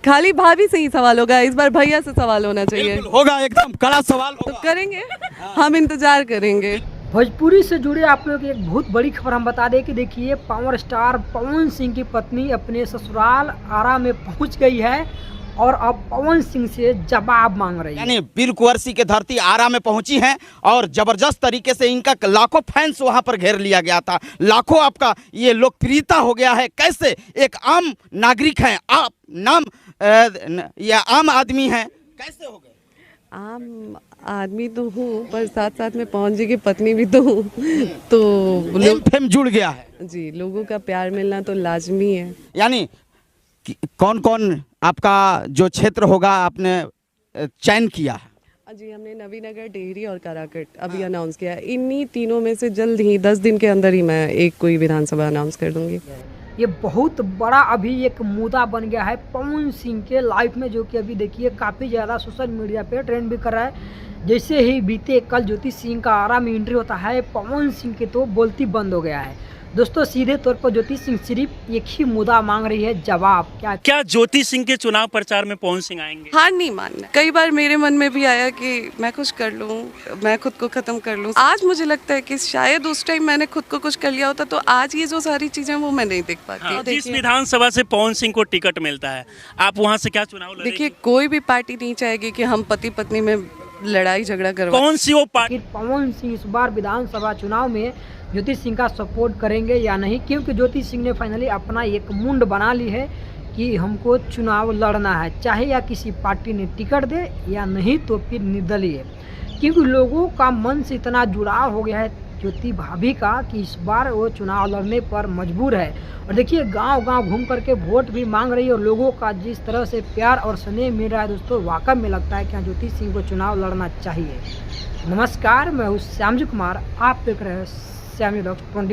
खाली भाभी से ही सवाल होगा, इस बार भैया से सवाल होना चाहिए। बिल्कुल होगा, एकदम कड़ा सवाल तो होगा। करेंगे, हम इंतजार करेंगे। भोजपुरी से जुड़े आप लोग एक बहुत बड़ी खबर हम बता दें कि देखिए पावर स्टार पवन सिंह की पत्नी अपने ससुराल आरा में पहुंच गई है और अब पवन सिंह से जवाब मांग रही है। यानी वीर कुंवर की धरती आरा में पहुंची है और जबरदस्त तरीके से इनका लाखों फैंस वहां पर घेर लिया गया था, लाखों आपका ये लोकप्रियता हो गया है। कैसे एक आम नागरिक हैं आप, नाम या आम आदमी हैं, कैसे हो गए? आम आदमी तो हूँ, पर साथ साथ में पवन जी की पत्नी भी तो हूँ, तो लोग फेम जुड़ गया है जी, लोगों का प्यार मिलना तो लाजमी है। यानी कौन कौन आपका जो क्षेत्र होगा आपने चयन किया है? जी, हमने नवीनगर, डेहरी और काराकट अभी अनाउंस किया है। इन्हीं तीनों में से जल्द ही 10 दिन के अंदर ही मैं एक कोई विधानसभा अनाउंस कर दूंगी। ये बहुत बड़ा अभी एक मुद्दा बन गया है पवन सिंह के लाइफ में, जो कि अभी देखिए काफ़ी ज़्यादा सोशल मीडिया पे ट्रेंड भी कर रहा है। जैसे ही बीते कल ज्योति सिंह का आरा में एंट्री होता है, पवन सिंह की तो बोलती बंद हो गया है। दोस्तों सीधे तौर पर ज्योति सिंह सिर्फ एक ही मुद्दा मांग रही है, जवाब। क्या ज्योति सिंह के चुनाव प्रचार में पवन सिंह आएंगे? हार नहीं मानना। कई बार मेरे मन में भी आया कि मैं कुछ कर लूं, मैं खुद को खत्म कर लूं। आज मुझे लगता है कि शायद उस टाइम मैंने खुद को कुछ कर लिया होता तो आज ये जो सारी चीजें वो मैं नहीं देख पाती। हाँ, जिस विधानसभा से पवन सिंह को टिकट मिलता है, आप वहाँ से क्या चुनाव लड़ेंगे? देखिए, कोई भी पार्टी नहीं चाहेगी कि हम पति पत्नी में लड़ाई झगड़ा करवाएं। कौन सी वो पार्टी? पवन सिंह इस बार विधानसभा चुनाव में ज्योति सिंह का सपोर्ट करेंगे या नहीं, क्योंकि ज्योति सिंह ने फाइनली अपना एक मुंड बना ली है कि हमको चुनाव लड़ना है, चाहे या किसी पार्टी ने टिकट दे या नहीं तो फिर निर्दलीय। क्योंकि लोगों का मन से इतना जुड़ाव हो गया है ज्योति भाभी का कि इस बार वो चुनाव लड़ने पर मजबूर है। और देखिए गांव-गांव घूम करके वोट भी मांग रही है और लोगों का जिस तरह से प्यार और स्नेह मिल रहा है दोस्तों, वाकई में लगता है कि ज्योति सिंह को चुनाव लड़ना चाहिए। नमस्कार, मैं हूँ श्यामजी कुमार, आप देख रहे हैं श्यामजी डॉक्टर 20।